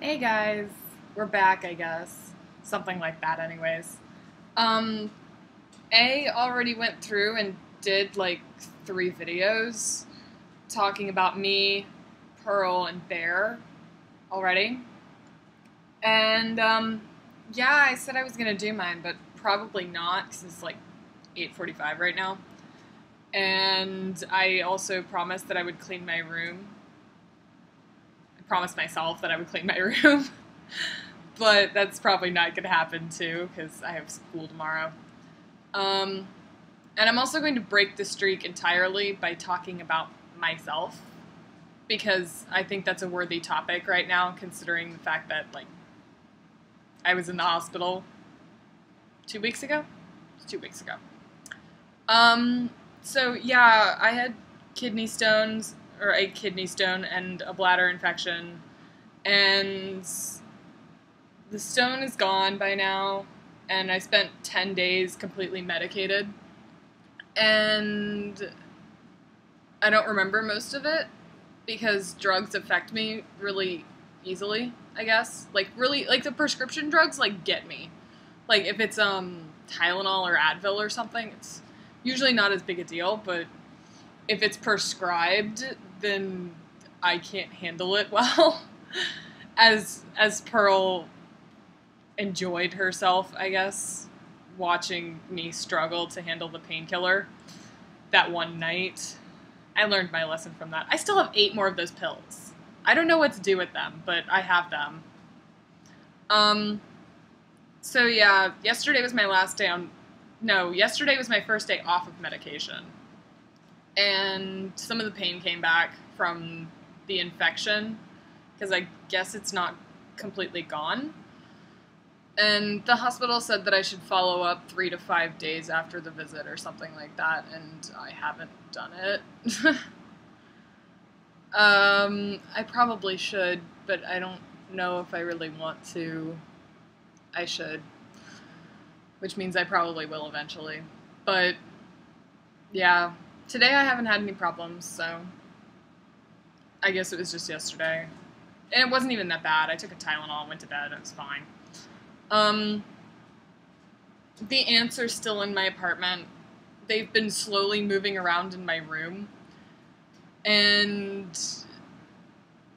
Hey guys, we're back, I guess. Something like that, anyways. Um, A already went through and did like 3 videos talking about me, Pearl, and Bear already. And yeah, I said I was gonna do mine, but probably not because it's like 8:45 right now. And I also promised that I would clean my room. I promised myself that I would clean my room. But that's probably not going to happen too because I have school tomorrow. Um, and I'm also going to break the streak entirely by talking about myself because I think that's a worthy topic right now, considering the fact that like I was in the hospital 2 weeks ago. It's 2 weeks ago. Um, so yeah, I had kidney stones or a kidney stone and a bladder infection, and the stone is gone by now, and I spent 10 days completely medicated, and I don't remember most of it because drugs affect me really easily, I guess. Like, really, like, the prescription drugs, like, get me. Like, if it's, Tylenol or Advil or something, it's usually not as big a deal, but if it's prescribed, then I can't handle it well. As Pearl enjoyed herself, I guess, watching me struggle to handle the painkiller that one night. I learned my lesson from that. I still have 8 more of those pills. I don't know what to do with them, but I have them. So yeah, yesterday was my last day on... No, yesterday was my first day off of medication. And some of the pain came back from the infection, because I guess it's not completely gone. And the hospital said that I should follow up 3 to 5 days after the visit or something like that, and I haven't done it. I probably should, but I don't know if I really want to. I should. Which means I probably will eventually. But, yeah. Today I haven't had any problems, so I guess it was just yesterday. And it wasn't even that bad. I took a Tylenol, went to bed, it was fine. The ants are still in my apartment. They've been slowly moving around in my room. And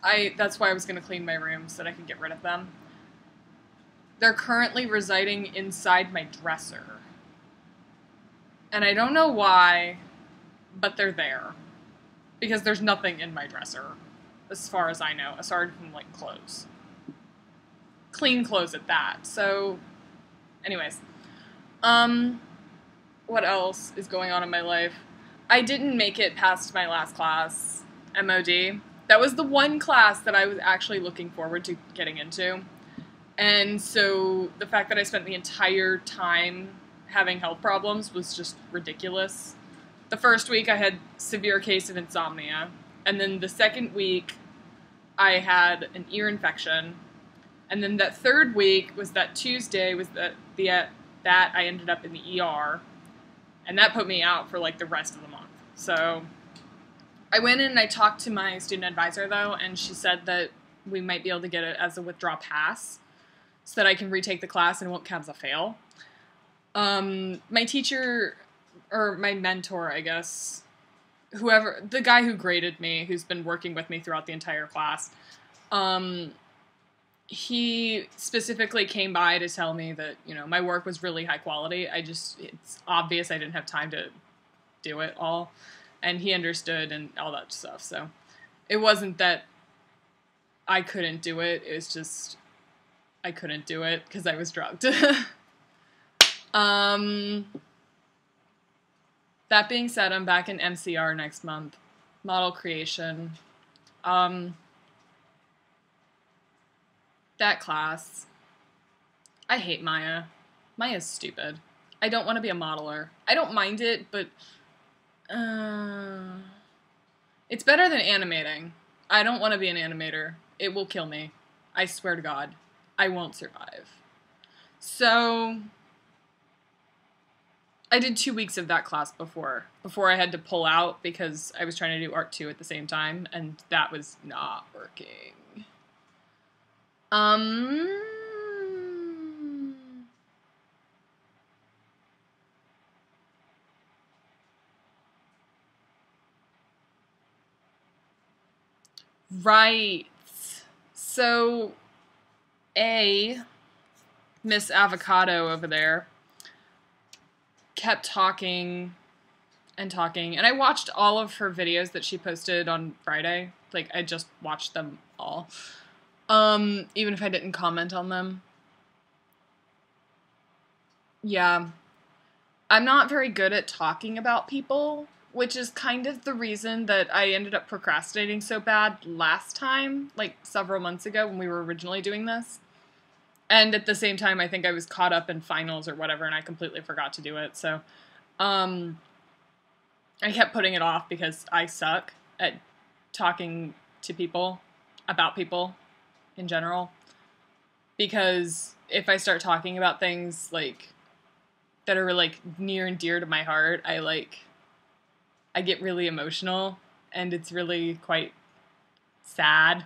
that's why I was going to clean my room so that I could get rid of them. They're currently residing inside my dresser. And I don't know why, but they're there. Because there's nothing in my dresser, as far as I know, aside from, like, clothes. Clean clothes at that. So, anyways. What else is going on in my life? I didn't make it past my last class, MOD. That was the one class that I was actually looking forward to getting into. And so the fact that I spent the entire time having health problems was just ridiculous. The first week I had severe case of insomnia. And then the second week I had an ear infection. And then that third week was that Tuesday was that I ended up in the ER. And that put me out for like the rest of the month. So I went in and I talked to my student advisor though, and she said that we might be able to get it as a withdraw pass so that I can retake the class and it won't count as a fail. My teacher, or my mentor, I guess, the guy who graded me, who's been working with me throughout the entire class, he specifically came by to tell me that, you know, my work was really high quality. It's obvious I didn't have time to do it all. And he understood and all that stuff. So it wasn't that I couldn't do it. It was just I couldn't do it because I was drugged. That being said, I'm back in MCR next month. Model creation. That class. I hate Maya. Maya's stupid. I don't want to be a modeler. I don't mind it, but it's better than animating. I don't want to be an animator. It will kill me. I swear to God. I won't survive. So I did 2 weeks of that class before I had to pull out because I was trying to do Art 2 at the same time, and that was not working. Um, right. So, Miss Avocado over there kept talking and talking, and I watched all of her videos that she posted on Friday. Like, I just watched them all. Even if I didn't comment on them. Yeah. I'm not very good at talking about people, which is kind of the reason that I ended up procrastinating so bad last time, like several months ago when we were originally doing this. And at the same time, I think I was caught up in finals or whatever, and I completely forgot to do it. So, I kept putting it off because I suck at talking to people, about people in general. Because if I start talking about things, like, that are, like, near and dear to my heart, I get really emotional, and it's really quite sad.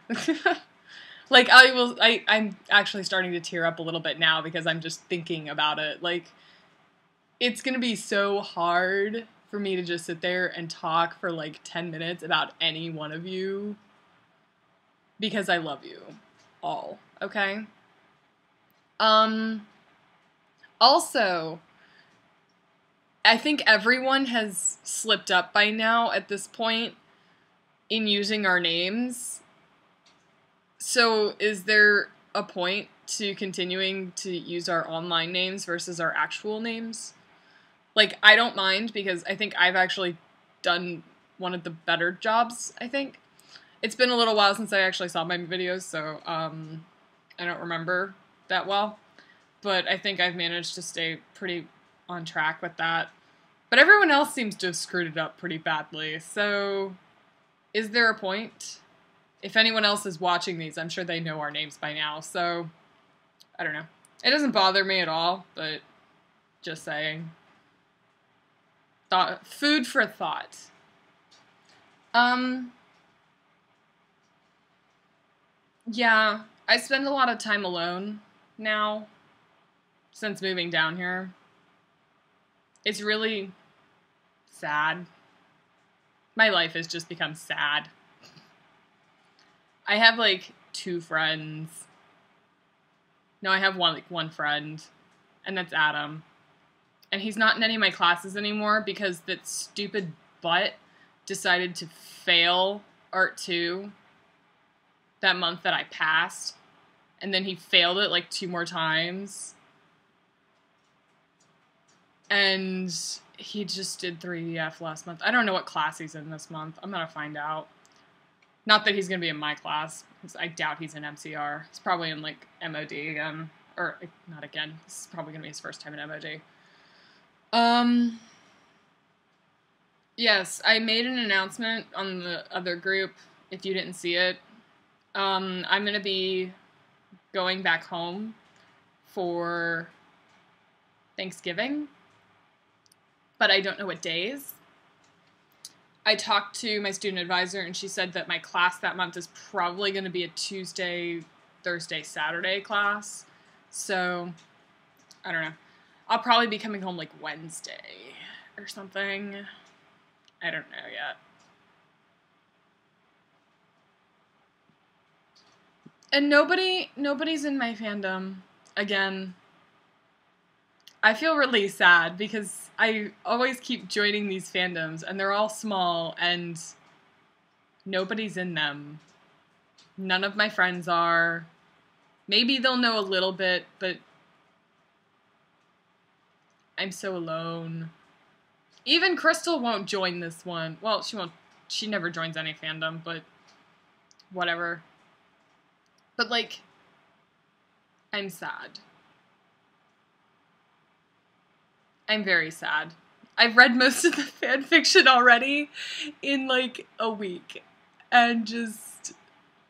Like, I'm actually starting to tear up a little bit now because I'm just thinking about it. Like, it's gonna be so hard for me to just sit there and talk for, like, 10 minutes about any one of you because I love you all, okay? Also, I think everyone has slipped up by now at this point in using our names. So is there a point to continuing to use our online names versus our actual names? Like, I don't mind because I think I've actually done one of the better jobs, I think. It's been a little while since I actually saw my videos, so I don't remember that well. But I think I've managed to stay pretty on track with that. But everyone else seems to have screwed it up pretty badly, so is there a point? If anyone else is watching these, I'm sure they know our names by now, so I don't know. It doesn't bother me at all, but just saying. Food for thought. Yeah, I spend a lot of time alone now since moving down here. It's really sad. My life has just become sad. I have, like, 2 friends. No, I have one friend, and that's Adam. And he's not in any of my classes anymore because that stupid butt decided to fail Art 2 that month that I passed. And then he failed it, like, 2 more times. And he just did 3EF last month. I don't know what class he's in this month. I'm gonna find out. Not that he's gonna be in my class, because I doubt he's in MCR. He's probably in, like, MOD again. Or, not again. This is probably gonna be his first time in MOD. Yes, I made an announcement on the other group, if you didn't see it. I'm gonna be going back home for Thanksgiving, but I don't know what days. I talked to my student advisor, and she said that my class that month is probably going to be a Tuesday, Thursday, Saturday class. So, I don't know. I'll probably be coming home, like, Wednesday or something. I don't know yet. And nobody's in my fandom. Again, I feel really sad because I always keep joining these fandoms, and they're all small, and nobody's in them. None of my friends are. Maybe they'll know a little bit, but I'm so alone. Even Crystal won't join this one. Well, she won't. She never joins any fandom, but whatever. But, like, I'm sad. I'm very sad. I've read most of the fan fiction already in, like, a week. And just,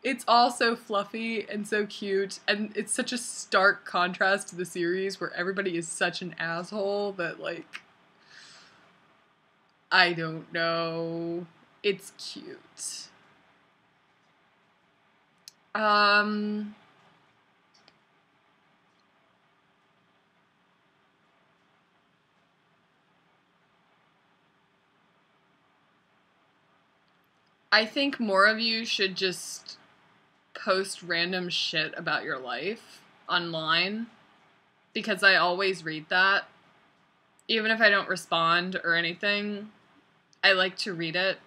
it's all so fluffy and so cute. And it's such a stark contrast to the series where everybody is such an asshole that, like, I don't know. It's cute. I think more of you should just post random shit about your life online, because I always read that. Even if I don't respond or anything, I like to read it.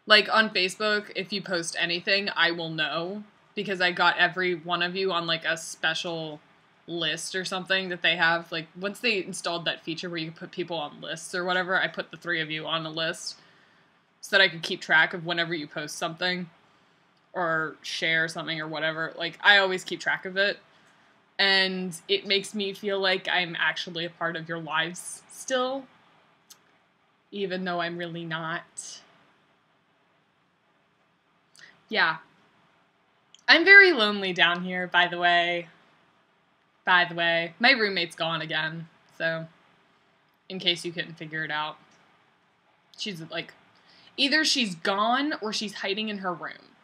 Like on Facebook, if you post anything, I will know, because I got every one of you on like a special list or something that they have. Like once they installed that feature where you can put people on lists or whatever, I put the 3 of you on a list so that I could keep track of whenever you post something or share something or whatever. Like I always keep track of it. And it makes me feel like I'm actually a part of your lives still, even though I'm really not. Yeah. I'm very lonely down here, by the way. By the way. My roommate's gone again, so in case you couldn't figure it out. She's like, either she's gone or she's hiding in her room.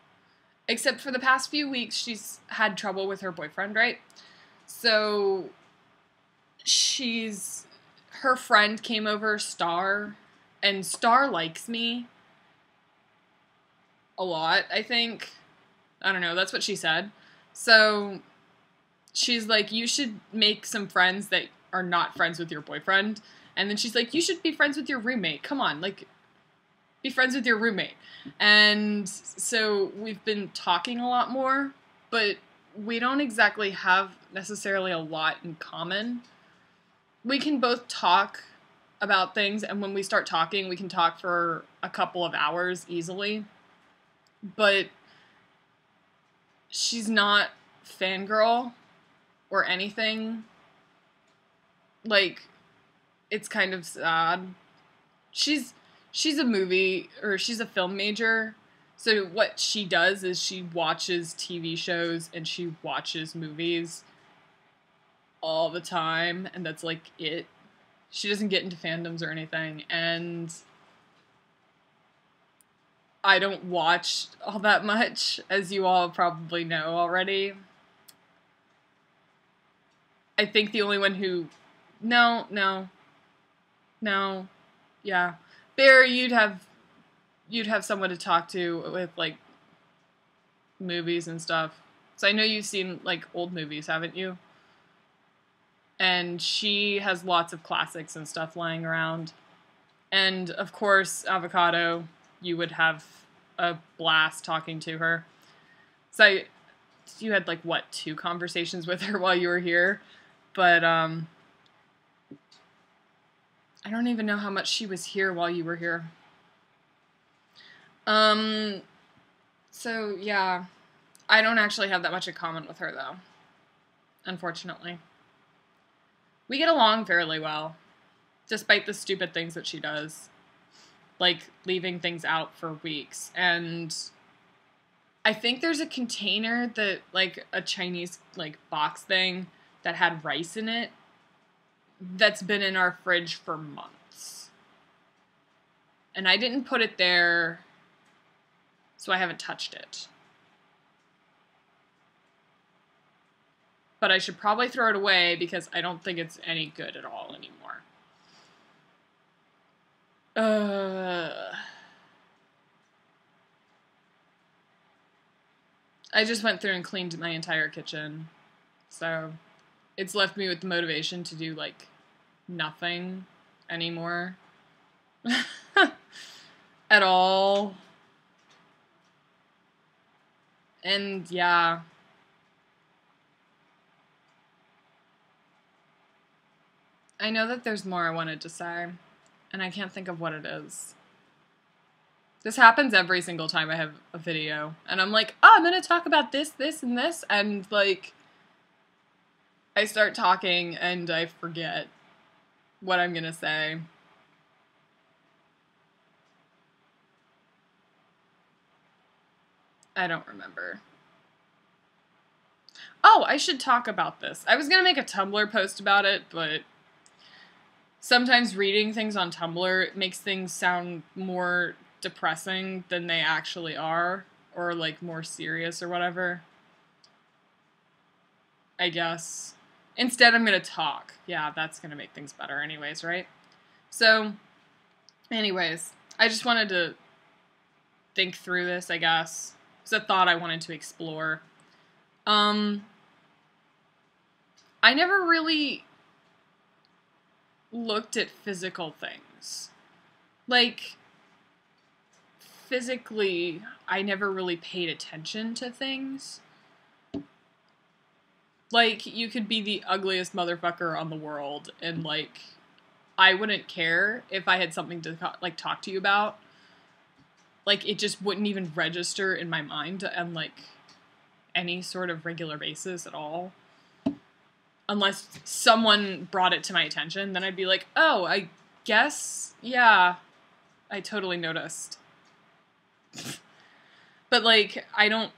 Except for the past few weeks, she's had trouble with her boyfriend, right? So, her friend came over, Star, and Star likes me a lot, I think. I don't know, that's what she said. So, she's like, you should make some friends that are not friends with your boyfriend. And then she's like, you should be friends with your roommate. Come on, like, be friends with your roommate. And so, we've been talking a lot more, but we don't exactly have necessarily a lot in common. We can both talk about things, and when we start talking, we can talk for a couple of hours easily. But she's not fangirl or anything. Like, it's kind of sad. She's a film major. So what she does is she watches TV shows and she watches movies all the time, and that's like it. She doesn't get into fandoms or anything, and I don't watch all that much, as you all probably know already. I think the only one who... No. Yeah. Bear, you'd have someone to talk to with, like, movies and stuff. So I know you've seen, like, old movies, haven't you? And she has lots of classics and stuff lying around. And, of course, Avocado, you would have a blast talking to her. So you had, like, what, 2 conversations with her while you were here? But, I don't even know how much she was here while you were here. So, yeah. I don't actually have that much in common with her, though. Unfortunately. We get along fairly well, despite the stupid things that she does. Like, leaving things out for weeks. And I think there's a container that, like, a Chinese, like, box thing that had rice in it that's been in our fridge for months. And I didn't put it there, so I haven't touched it. But I should probably throw it away because I don't think it's any good at all anymore. I just went through and cleaned my entire kitchen. So it's left me with the motivation to do, like, nothing anymore. At all. And yeah. I know that there's more I wanted to say, and I can't think of what it is. This happens every single time I have a video, and I'm like, oh, I'm gonna talk about this, this, and this, and, like, I start talking, and I forget what I'm gonna say. I don't remember. Oh, I should talk about this. I was gonna make a Tumblr post about it, but sometimes reading things on Tumblr makes things sound more depressing than they actually are, or, like, more serious or whatever. I guess. Instead, I'm gonna talk. Yeah, that's gonna make things better anyways, right? So, anyways, I just wanted to think through this, I guess. It's a thought I wanted to explore. I never really looked at physical things. Like, physically, I never really paid attention to things. Like, you could be the ugliest motherfucker on the world, and, like, I wouldn't care if I had something to, like, talk to you about. Like, it just wouldn't even register in my mind on, like, any sort of regular basis at all. Unless someone brought it to my attention, then I'd be like, oh, I guess, yeah, I totally noticed. But, like, I don't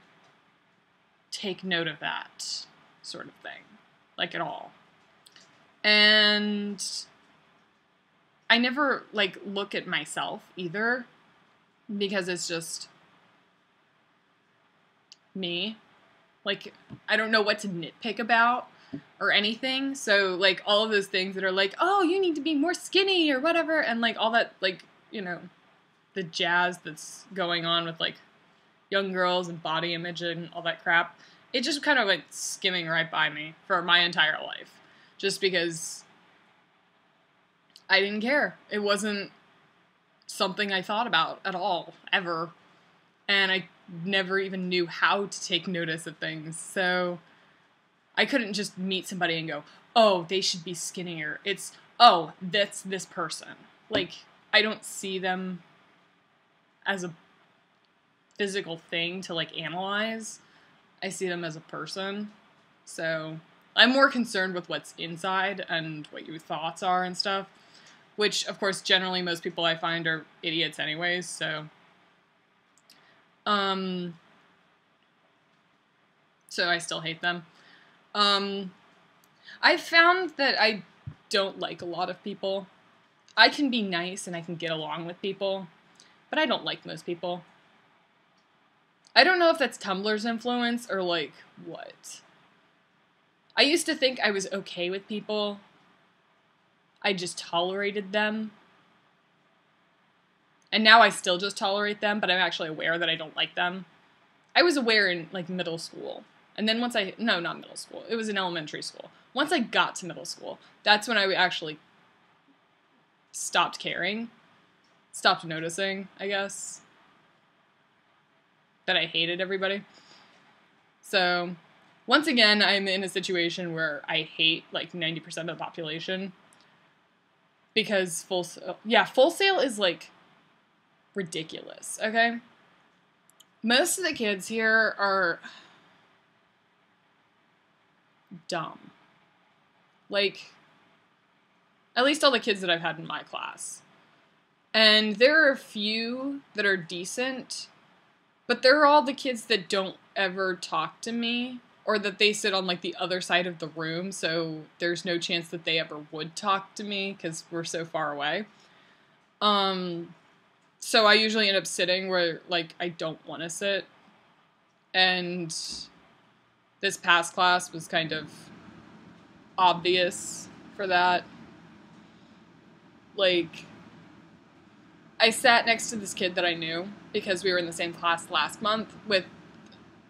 take note of that sort of thing, like, at all. And I never, like, look at myself either, because it's just me. Like, I don't know what to nitpick about or anything, so, like, all of those things that are like, oh, you need to be more skinny or whatever, and, like, all that, like, you know, the jazz that's going on with, like, young girls and body image and all that crap, it just kind of went skimming right by me for my entire life, just because I didn't care. It wasn't something I thought about at all, ever, and I never even knew how to take notice of things, so I couldn't just meet somebody and go, oh, they should be skinnier. It's, oh, that's this person. Like, I don't see them as a physical thing to, like, analyze. I see them as a person. So I'm more concerned with what's inside and what your thoughts are and stuff, which, of course, generally most people I find are idiots anyways, so I still hate them. I've found that I don't like a lot of people. I can be nice and I can get along with people, but I don't like most people. I don't know if that's Tumblr's influence or, like, what. I used to think I was okay with people. I just tolerated them. And now I still just tolerate them, but I'm actually aware that I don't like them. I was aware in, like, middle school. And then once no, not middle school. It was in elementary school. Once I got to middle school, that's when I actually stopped caring. Stopped noticing, I guess, that I hated everybody. So, once again, I'm in a situation where I hate, like, 90% of the population. Because Full Sail is, like, ridiculous, okay? Most of the kids here are dumb. Like, at least all the kids that I've had in my class. And there are a few that are decent, but they're all the kids that don't ever talk to me, or that they sit on, like, the other side of the room, so there's no chance that they ever would talk to me, because we're so far away. So I usually end up sitting where, like, I don't want to sit, and this past class was kind of obvious for that. Like, I sat next to this kid that I knew, because we were in the same class last month with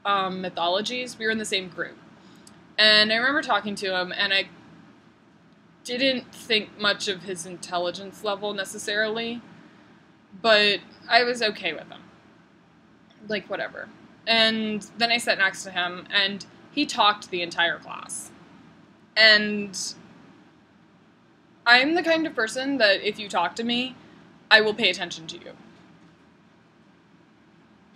mythologies. We were in the same group. And I remember talking to him, and I didn't think much of his intelligence level necessarily, but I was okay with him. Like, whatever. And then I sat next to him, and he talked the entire class. And I'm the kind of person that if you talk to me, I will pay attention to you.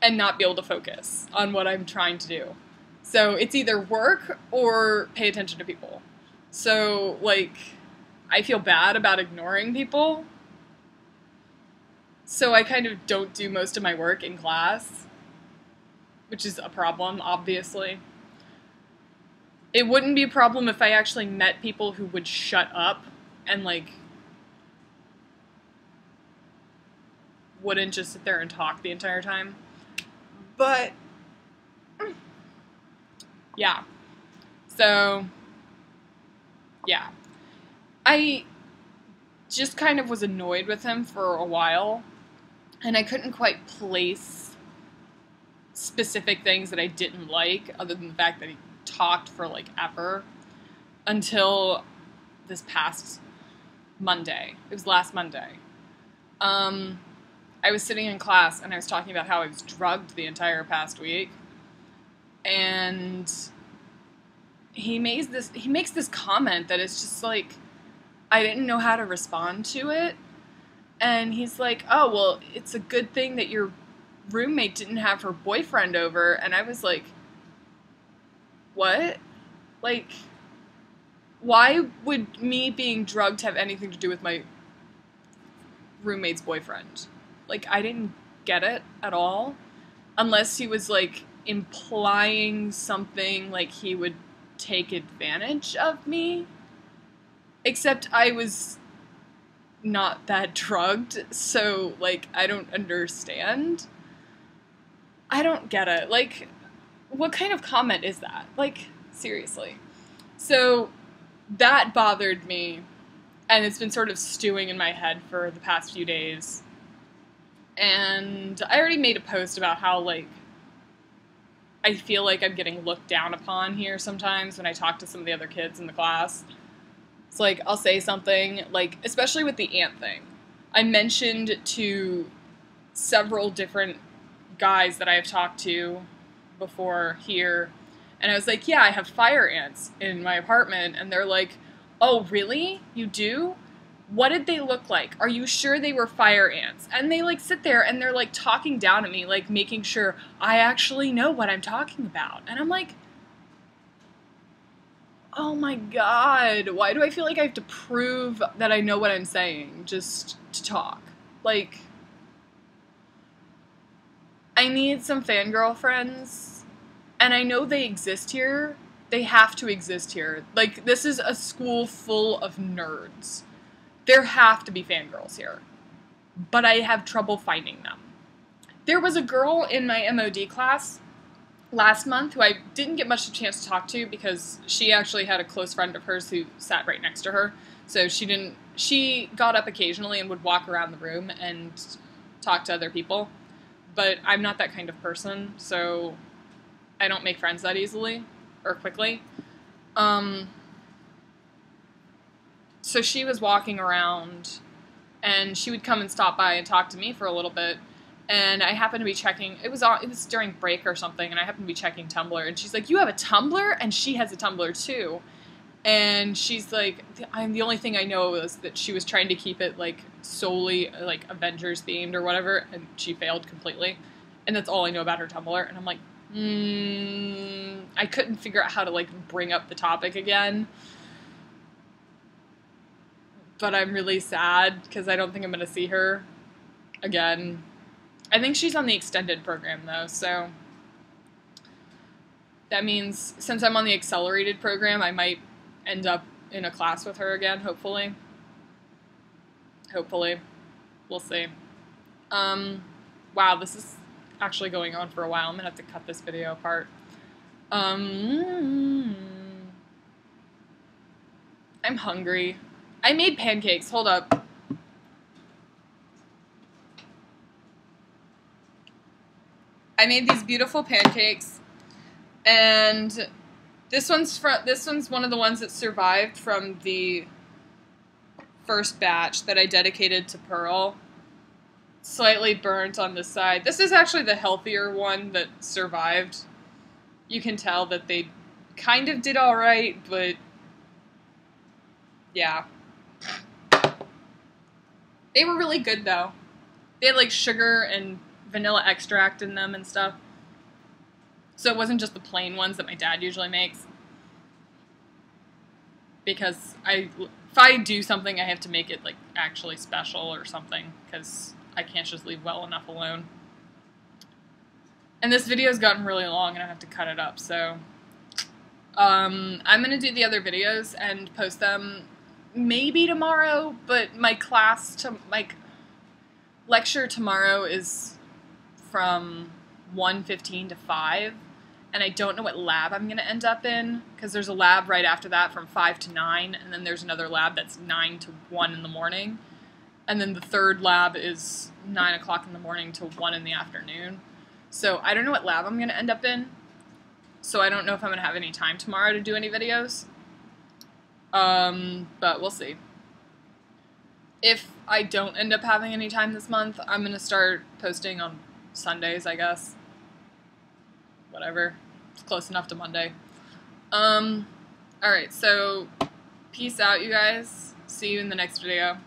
And not be able to focus on what I'm trying to do. So it's either work or pay attention to people. So, like, I feel bad about ignoring people. So I kind of don't do most of my work in class, which is a problem, obviously. It wouldn't be a problem if I actually met people who would shut up and, like, wouldn't just sit there and talk the entire time. But, yeah. So, yeah. I just kind of was annoyed with him for a while, and I couldn't quite place specific things that I didn't like, other than the fact that he talked for, like, ever, until this past Monday. It was last Monday. I was sitting in class, and I was talking about how I was drugged the entire past week, and he makes this comment that is just, like, I didn't know how to respond to it, and he's like, oh, well, it's a good thing that your roommate didn't have her boyfriend over, and I was like, what? Like, why would me being drugged have anything to do with my roommate's boyfriend? Like, I didn't get it at all, unless he was, like, implying something like he would take advantage of me, except I was not that drugged, so, like, I don't understand. I don't get it. Like, what kind of comment is that? Like, seriously. So, that bothered me, and it's been sort of stewing in my head for the past few days. And I already made a post about how, like, I feel like I'm getting looked down upon here sometimes when I talk to some of the other kids in the class. It's like, I'll say something, like, especially with the ant thing. I mentioned to several different guys that I have talked to before here, and I was like, yeah, I have fire ants in my apartment, and they're like, oh, really? You do? What did they look like? Are you sure they were fire ants? And they, like, sit there and they're, like, talking down at me, like, making sure I actually know what I'm talking about. And I'm like, oh my god, why do I feel like I have to prove that I know what I'm saying just to talk? Like, I need some fangirl friends, and I know they exist here. They have to exist here. Like, this is a school full of nerds. There have to be fangirls here, but I have trouble finding them. There was a girl in my MOD class last month who I didn't get much of a chance to talk to because she actually had a close friend of hers who sat right next to her, so she got up occasionally and would walk around the room and talk to other people, but I'm not that kind of person, so I don't make friends that easily or quickly. So she was walking around, and she would come and stop by and talk to me for a little bit, and I happened to be checking, it was during break or something, and I happened to be checking Tumblr, and she's like, you have a Tumblr? And she has a Tumblr too. And she's like, the only thing I know is that she was trying to keep it, like, solely, like, Avengers themed or whatever, and she failed completely. And that's all I know about her Tumblr, and I'm like, I couldn't figure out how to, like, bring up the topic again. But I'm really sad, because I don't think I'm going to see her again. I think she's on the extended program, though, so that means since I'm on the accelerated program, I might end up in a class with her again, hopefully. Hopefully. We'll see. Wow, this is actually going on for a while. I'm going to have to cut this video apart. I'm hungry. I made pancakes. Hold up. I made these beautiful pancakes, and this one's one of the ones that survived from the first batch that I dedicated to Pearl. Slightly burnt on the side. This is actually the healthier one that survived. You can tell that they kind of did all right, but yeah. They were really good, though. They had, like, sugar and vanilla extract in them and stuff. So it wasn't just the plain ones that my dad usually makes. Because if I do something, I have to make it, like, actually special or something. Because I can't just leave well enough alone. And this video's gotten really long and I have to cut it up, so I'm going to do the other videos and post them maybe tomorrow, but my lecture tomorrow is from 1:15 to 5, and I don't know what lab I'm going to end up in, because there's a lab right after that from 5 to 9, and then there's another lab that's 9 to 1 in the morning, and then the third lab is 9 o'clock in the morning to 1 in the afternoon. So I don't know what lab I'm going to end up in. So I don't know if I'm going to have any time tomorrow to do any videos. But we'll see. If I don't end up having any time this month, I'm going to start posting on Sundays, I guess. Whatever. It's close enough to Monday. Alright, so peace out, you guys. See you in the next video.